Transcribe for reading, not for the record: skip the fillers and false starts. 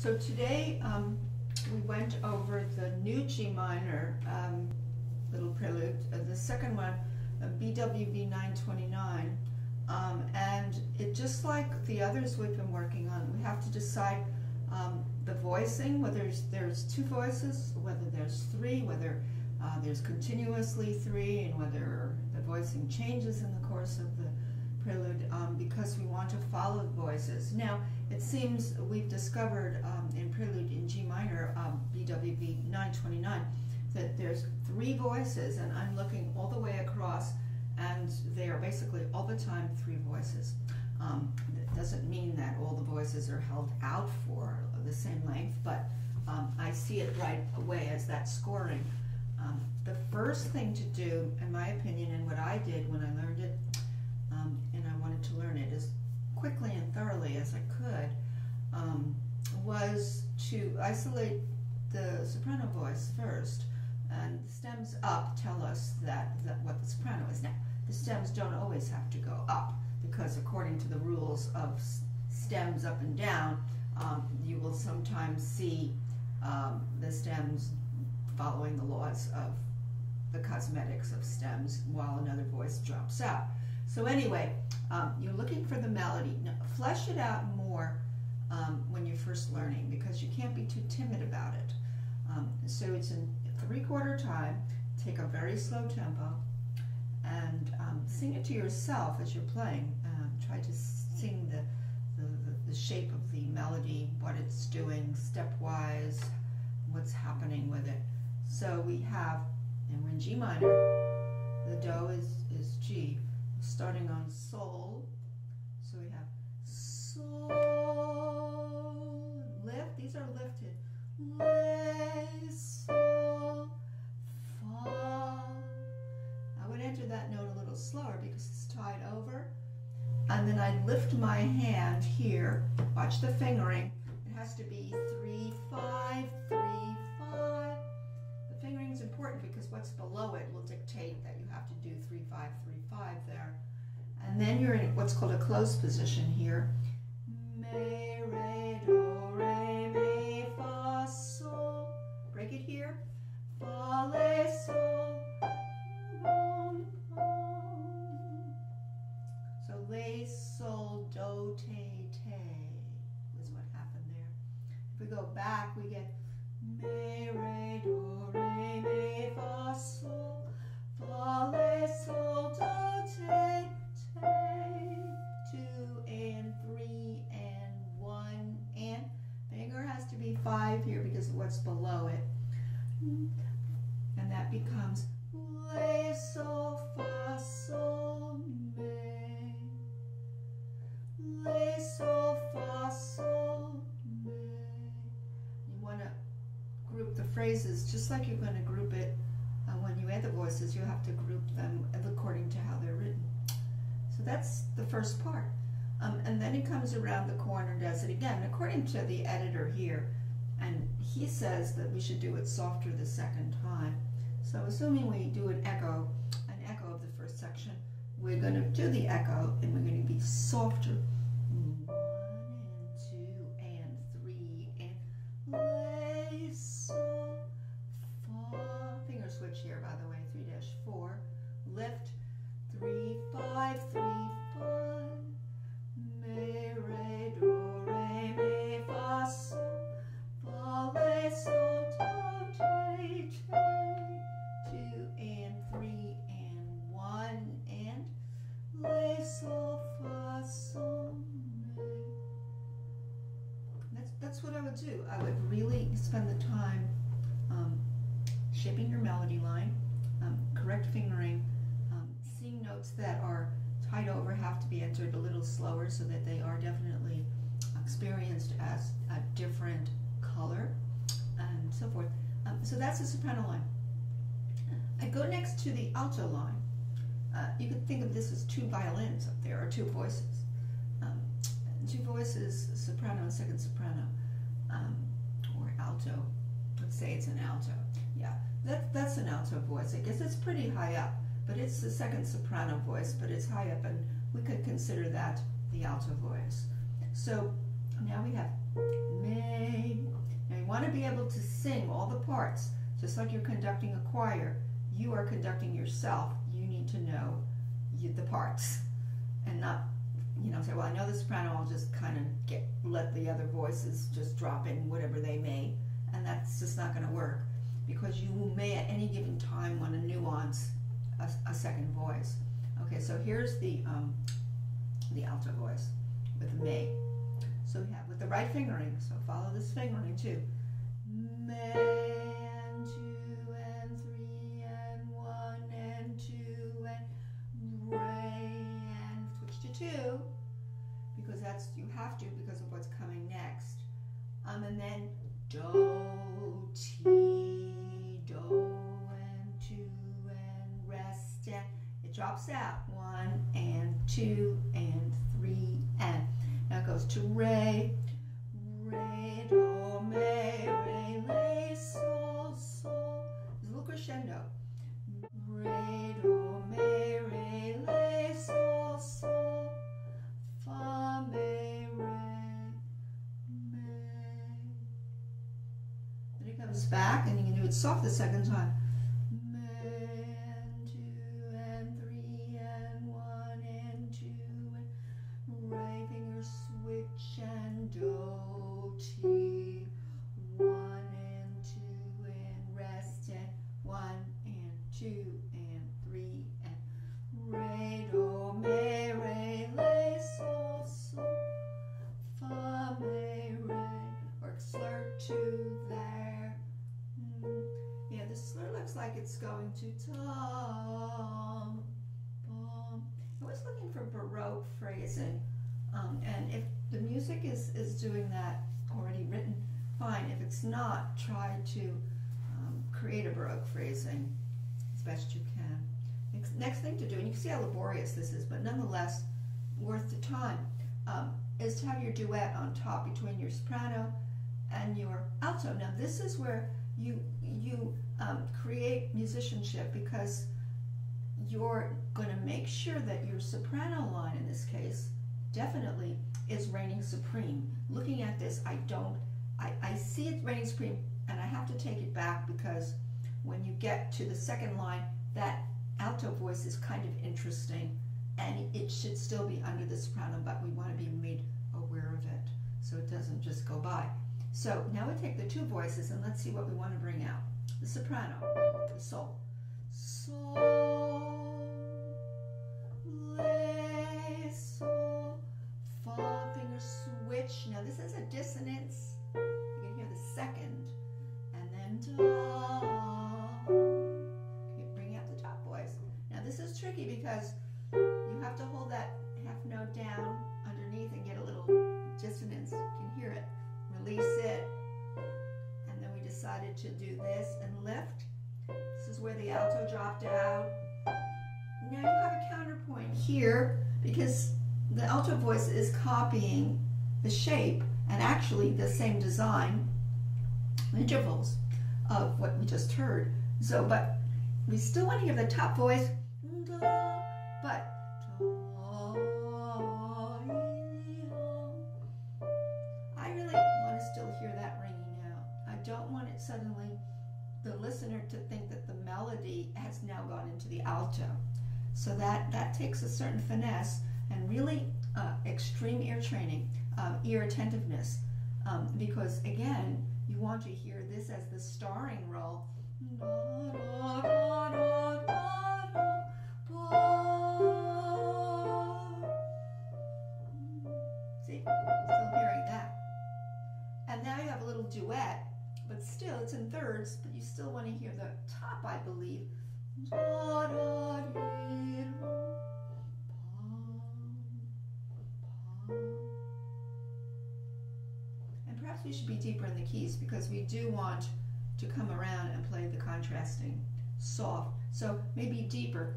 So today we went over the new G minor little prelude, the second one, BWV 929, and it just like the others we've been working on, we have to decide the voicing, whether there's two voices, whether there's three, whether there's continuously three, and whether the voicing changes in the course of the prelude, because we want to follow the voices. Now, it seems we've discovered in Prelude in G minor, BWV 929, that there's three voices, and I'm looking all the way across, and they are basically all the time three voices. That doesn't mean that all the voices are held out for the same length, but I see it right away as that scoring. The first thing to do, in my opinion, and what I did when I learned it, and I wanted to learn it as quickly and thoroughly as I could, was to isolate the soprano voice first, and the stems up tell us what the soprano is. Now, the stems don't always have to go up, because according to the rules of stems up and down, you will sometimes see the stems following the laws of the cosmetics of stems while another voice drops out. So anyway, you're looking for the melody. Now, flesh it out more when you're first learning, because you can't be too timid about it. So it's in 3/4 time. Take a very slow tempo and sing it to yourself as you're playing. Try to sing the shape of the melody, what it's doing stepwise, what's happening with it. So we have, and we're in G minor, the Do is G, starting on Sol, so we have Sol, lift, these are lifted, Le, Sol, Fa. I would enter that note a little slower because it's tied over, and then I lift my hand here, watch the fingering, it has to be 3/5, 3/5. The fingering is important because what's below it will dictate that you have to do 3/5, 3/5 there. And then you're in what's called a closed position here. Me, re, do, re, mi, fa, sol. Break it here. Fa, le, sol, rom, rom. So le, sol, do, te, te was what happened there. If we go back, we get me, re, do, re, mi, fa, sol, fa, le, sol, do, te, te. 2 and 3 and 1 and finger has to be 5 here because of what's below it. And that becomes le, sol, fa, sol, me. Le, sol, fa, sol, me. You want to group the phrases just like you're going to group it when you add the voices. You have to group them according to how they're written. So that's the first part. And then he comes around the corner and does it again, according to the editor here. And he says that we should do it softer the second time. So assuming we do an echo of the first section, we're going to do the echo and we're going to be softer. 1 and 2 and 3 and le, sol, fa. Finger switch here, by the way, 3-4. Lift, 3/5, 3/5. Me, re, do, re, mi, fa, sol, fa, le, sol, do, te, te. 2 and 3 and 1 and le, sol, fa, sol, me. That's what I would do. I would really spend the time shaping your melody line, correct fingering, seeing notes that are tied over have to be entered a little slower so that they are definitely experienced as a different color, and so forth. So that's the soprano line. I go next to the alto line. You could think of this as two violins up there, or two voices. Two voices, soprano and second soprano, or alto. Let's say it's an alto. Yeah, that's an alto voice. I guess it's pretty high up. But it's the second soprano voice, but it's high up, and we could consider that the alto voice. So now we have me, want to be able to sing all the parts, just like you're conducting a choir. You are conducting yourself. You need to know the parts and not, say, well, I know the soprano, I'll just kind of let the other voices just drop in whatever they may, and that's just not going to work, because you may at any given time want to nuance a second voice. Okay, so here's the alto voice with may. So we have with the right fingering, so follow this fingering too. May and 2 and 3 and 1 and 2 and re and switch to 2, because that's, you have to because of what's coming next. And then do, ti, do and 2 and rest, and it drops out 1 and 2 and 3 and now it goes to re, re, do, me, re, le, sol, sol. There's a little crescendo. Re, do, me, re, le, sol, sol, fa, me, re, me. Then it comes back, and you can do it soft the second time. And do, ti, 1 and 2 and rest, and 1 and 2 and 3 and re, do, me, re, le, sol, sol, fa, me, re, or slur 2 there. Yeah, the slur looks like it's going to tom, bom. I was looking for Baroque phrasing. And if the music is doing that already written, fine. If it's not, try to create a Baroque phrasing as best you can. Next thing to do, and you can see how laborious this is, but nonetheless worth the time, is to have your duet on top between your soprano and your alto. Now this is where you create musicianship, because you're going to make sure that your soprano line, in this case, definitely is reigning supreme. Looking at this, I see it reigning supreme, and I have to take it back, because when you get to the second line, that alto voice is kind of interesting, and it should still be under the soprano, but we want to be made aware of it so it doesn't just go by. So now we take the two voices, and let's see what we want to bring out. The soprano, the sol. Sol, le, sol, fa, finger switch. Now this is a dissonance. You can hear the second, and then da. Bring out the top voice. Now this is tricky, because you have to hold that half note down underneath and get a little dissonance. You can hear it. Release it. And then we decided to do this and lift. This is where the alto dropped out. Now you have a counterpoint here, because the alto voice is copying the shape and actually the same design intervals of what we just heard. So, but we still want to hear the top voice, but I really want to still hear that ringing out. I don't want it suddenly, the listener, to think that the melody has now gone into the alto. So that takes a certain finesse and really extreme ear training, ear attentiveness, because again, you want to hear this as the starring role. See, still hearing that. And now you have a little duet, but still it's in thirds, but you still want to hear the top, I believe. And perhaps we should be deeper in the keys, because we do want to come around and play the contrasting soft. So maybe deeper.